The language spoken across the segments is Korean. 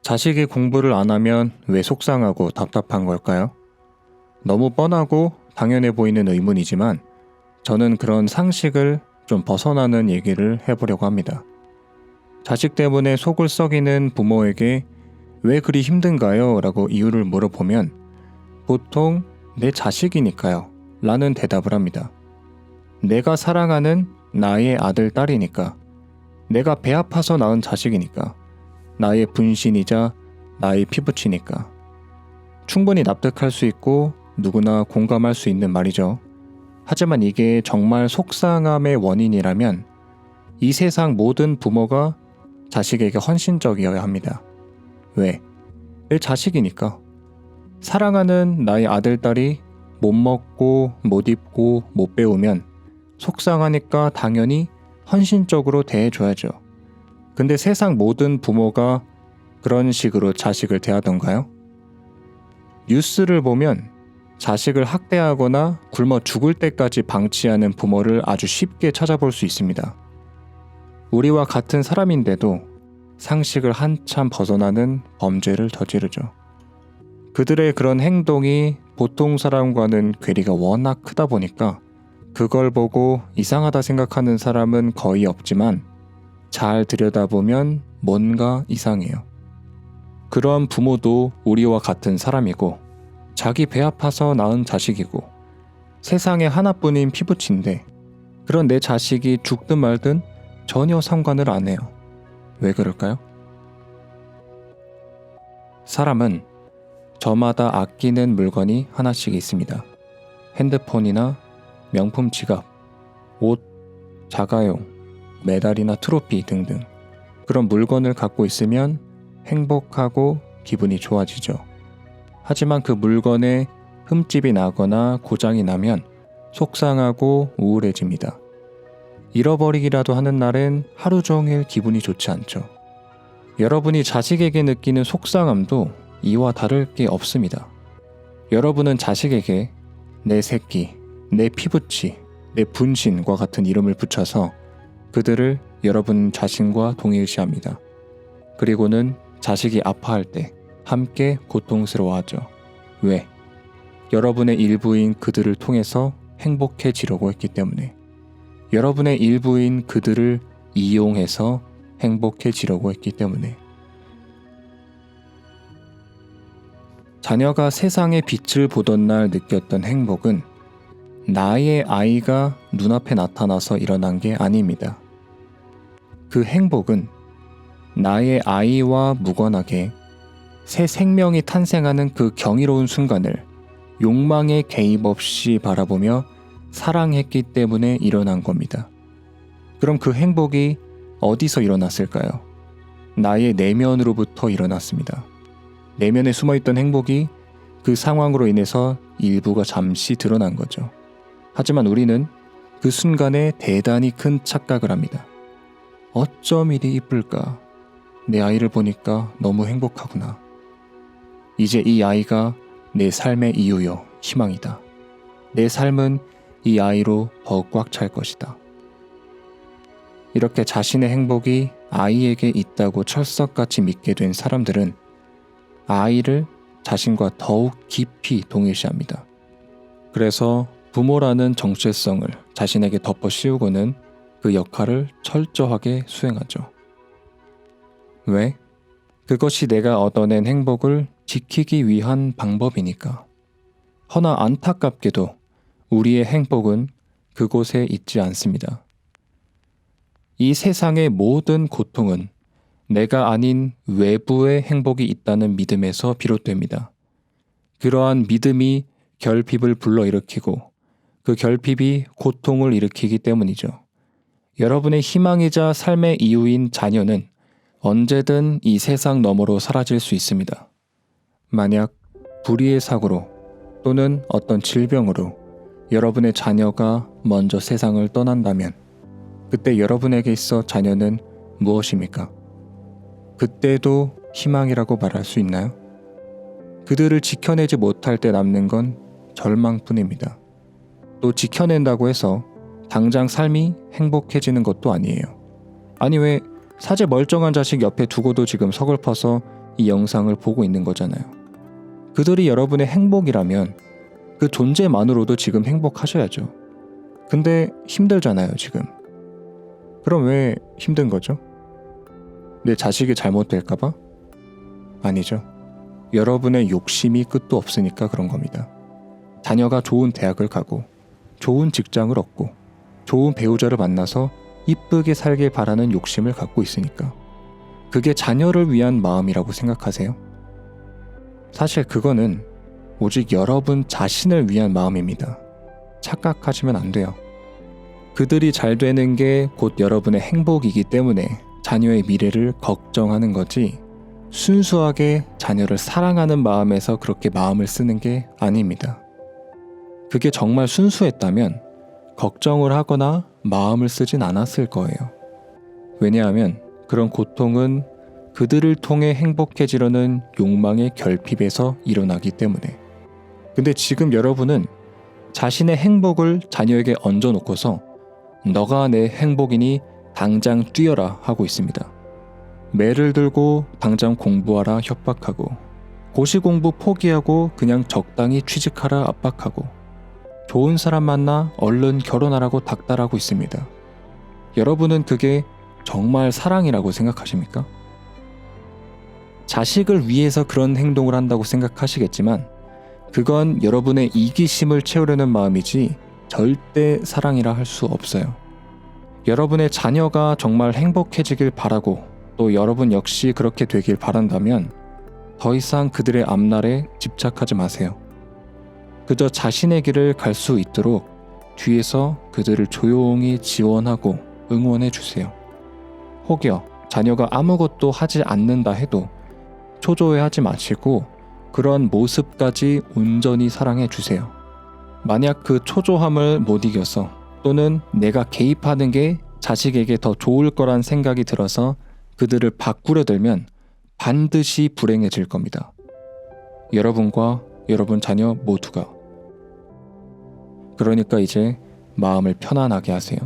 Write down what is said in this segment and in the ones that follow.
자식이 공부를 안 하면 왜 속상하고 답답한 걸까요? 너무 뻔하고 당연해 보이는 의문이지만 저는 그런 상식을 좀 벗어나는 얘기를 해보려고 합니다. 자식 때문에 속을 썩이는 부모에게 왜 그리 힘든가요? 라고 이유를 물어보면 보통 내 자식이니까요 라는 대답을 합니다. 내가 사랑하는 나의 아들, 딸이니까, 내가 배 아파서 낳은 자식이니까, 나의 분신이자 나의 피부치니까. 충분히 납득할 수 있고 누구나 공감할 수 있는 말이죠. 하지만 이게 정말 속상함의 원인이라면 이 세상 모든 부모가 자식에게 헌신적이어야 합니다. 왜? 내 자식이니까. 사랑하는 나의 아들, 딸이 못 먹고 못 입고 못 배우면 속상하니까 당연히 헌신적으로 대해줘야죠. 근데 세상 모든 부모가 그런 식으로 자식을 대하던가요? 뉴스를 보면 자식을 학대하거나 굶어 죽을 때까지 방치하는 부모를 아주 쉽게 찾아볼 수 있습니다. 우리와 같은 사람인데도 상식을 한참 벗어나는 범죄를 저지르죠. 그들의 그런 행동이 보통 사람과는 괴리가 워낙 크다 보니까 그걸 보고 이상하다 생각하는 사람은 거의 없지만 잘 들여다보면 뭔가 이상해요. 그러한 부모도 우리와 같은 사람이고 자기 배 아파서 낳은 자식이고 세상에 하나뿐인 피부친데 그런 내 자식이 죽든 말든 전혀 상관을 안 해요. 왜 그럴까요? 사람은 저마다 아끼는 물건이 하나씩 있습니다. 핸드폰이나 명품 지갑, 옷, 자가용, 메달이나 트로피 등등. 그런 물건을 갖고 있으면 행복하고 기분이 좋아지죠. 하지만 그 물건에 흠집이 나거나 고장이 나면 속상하고 우울해집니다. 잃어버리기라도 하는 날엔 하루 종일 기분이 좋지 않죠. 여러분이 자식에게 느끼는 속상함도 이와 다를 게 없습니다. 여러분은 자식에게 내 새끼, 내 피부치, 내 분신과 같은 이름을 붙여서 그들을 여러분 자신과 동일시합니다. 그리고는 자식이 아파할 때 함께 고통스러워하죠. 왜? 여러분의 일부인 그들을 통해서 행복해지려고 했기 때문에. 여러분의 일부인 그들을 이용해서 행복해지려고 했기 때문에. 자녀가 세상의 빛을 보던 날 느꼈던 행복은 나의 아이가 눈앞에 나타나서 일어난 게 아닙니다. 그 행복은 나의 아이와 무관하게 새 생명이 탄생하는 그 경이로운 순간을 욕망의 개입 없이 바라보며 사랑했기 때문에 일어난 겁니다. 그럼 그 행복이 어디서 일어났을까요? 나의 내면으로부터 일어났습니다. 내면에 숨어있던 행복이 그 상황으로 인해서 일부가 잠시 드러난 거죠. 하지만 우리는 그 순간에 대단히 큰 착각을 합니다. 어쩜 이리 이쁠까? 내 아이를 보니까 너무 행복하구나. 이제 이 아이가 내 삶의 이유요, 희망이다. 내 삶은 이 아이로 더욱 꽉 찰 것이다. 이렇게 자신의 행복이 아이에게 있다고 철석같이 믿게 된 사람들은 아이를 자신과 더욱 깊이 동일시합니다. 그래서 부모라는 정체성을 자신에게 덮어 씌우고는 그 역할을 철저하게 수행하죠. 왜? 그것이 내가 얻어낸 행복을 지키기 위한 방법이니까. 허나 안타깝게도 우리의 행복은 그곳에 있지 않습니다. 이 세상의 모든 고통은 내가 아닌 외부의 행복이 있다는 믿음에서 비롯됩니다. 그러한 믿음이 결핍을 불러일으키고 그 결핍이 고통을 일으키기 때문이죠. 여러분의 희망이자 삶의 이유인 자녀는 언제든 이 세상 너머로 사라질 수 있습니다. 만약 불의의 사고로 또는 어떤 질병으로 여러분의 자녀가 먼저 세상을 떠난다면 그때 여러분에게 있어 자녀는 무엇입니까? 그때도 희망이라고 말할 수 있나요? 그들을 지켜내지 못할 때 남는 건 절망뿐입니다. 또 지켜낸다고 해서 당장 삶이 행복해지는 것도 아니에요. 아니 왜 사제 멀쩡한 자식 옆에 두고도 지금 서글퍼서 이 영상을 보고 있는 거잖아요. 그들이 여러분의 행복이라면 그 존재만으로도 지금 행복하셔야죠. 근데 힘들잖아요, 지금. 그럼 왜 힘든 거죠? 내 자식이 잘못될까봐? 아니죠. 여러분의 욕심이 끝도 없으니까 그런 겁니다. 자녀가 좋은 대학을 가고 좋은 직장을 얻고 좋은 배우자를 만나서 이쁘게 살길 바라는 욕심을 갖고 있으니까. 그게 자녀를 위한 마음이라고 생각하세요? 사실 그거는 오직 여러분 자신을 위한 마음입니다. 착각하시면 안 돼요. 그들이 잘 되는 게 곧 여러분의 행복이기 때문에 자녀의 미래를 걱정하는 거지, 순수하게 자녀를 사랑하는 마음에서 그렇게 마음을 쓰는 게 아닙니다. 그게 정말 순수했다면 걱정을 하거나 마음을 쓰진 않았을 거예요. 왜냐하면 그런 고통은 그들을 통해 행복해지려는 욕망의 결핍에서 일어나기 때문에. 근데 지금 여러분은 자신의 행복을 자녀에게 얹어놓고서 너가 내 행복이니 당장 뛰어라 하고 있습니다. 매를 들고 당장 공부하라 협박하고, 고시 공부 포기하고 그냥 적당히 취직하라 압박하고, 좋은 사람 만나 얼른 결혼하라고 닥달하고 있습니다. 여러분은 그게 정말 사랑이라고 생각하십니까? 자식을 위해서 그런 행동을 한다고 생각하시겠지만 그건 여러분의 이기심을 채우려는 마음이지 절대 사랑이라 할 수 없어요. 여러분의 자녀가 정말 행복해지길 바라고 또 여러분 역시 그렇게 되길 바란다면 더 이상 그들의 앞날에 집착하지 마세요. 그저 자신의 길을 갈 수 있도록 뒤에서 그들을 조용히 지원하고 응원해 주세요. 혹여 자녀가 아무것도 하지 않는다 해도 초조해하지 마시고 그런 모습까지 온전히 사랑해 주세요. 만약 그 초조함을 못 이겨서 또는 내가 개입하는 게 자식에게 더 좋을 거란 생각이 들어서 그들을 바꾸려 들면 반드시 불행해질 겁니다. 여러분과 여러분 자녀 모두가. 그러니까 이제 마음을 편안하게 하세요.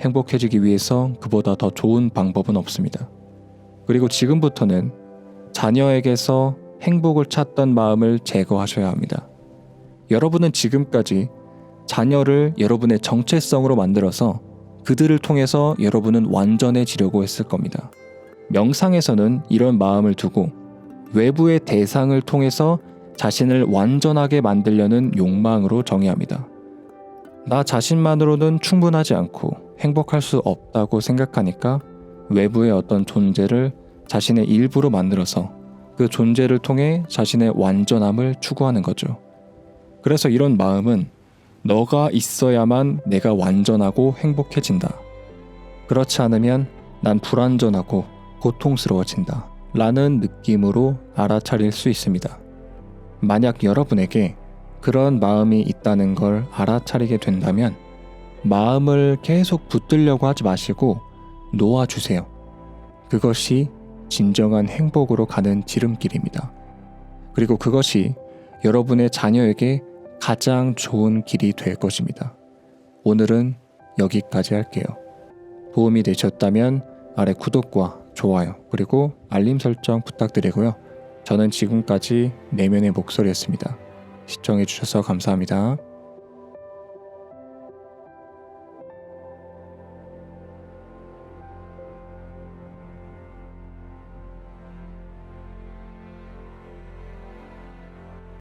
행복해지기 위해서 그보다 더 좋은 방법은 없습니다. 그리고 지금부터는 자녀에게서 행복을 찾던 마음을 제거하셔야 합니다. 여러분은 지금까지 자녀를 여러분의 정체성으로 만들어서 그들을 통해서 여러분은 완전해지려고 했을 겁니다. 명상에서는 이런 마음을 두고 외부의 대상을 통해서 자신을 완전하게 만들려는 욕망으로 정의합니다. 나 자신만으로는 충분하지 않고 행복할 수 없다고 생각하니까 외부의 어떤 존재를 자신의 일부로 만들어서 그 존재를 통해 자신의 완전함을 추구하는 거죠. 그래서 이런 마음은 너가 있어야만 내가 완전하고 행복해진다. 그렇지 않으면 난 불완전하고 고통스러워진다. 라는 느낌으로 알아차릴 수 있습니다. 만약 여러분에게 그런 마음이 있다는 걸 알아차리게 된다면 마음을 계속 붙들려고 하지 마시고 놓아주세요. 그것이 진정한 행복으로 가는 지름길입니다. 그리고 그것이 여러분의 자녀에게 가장 좋은 길이 될 것입니다. 오늘은 여기까지 할게요. 도움이 되셨다면 아래 구독과 좋아요 그리고 알림 설정 부탁드리고요. 저는 지금까지 내면의 목소리였습니다. 시청해주셔서 감사합니다.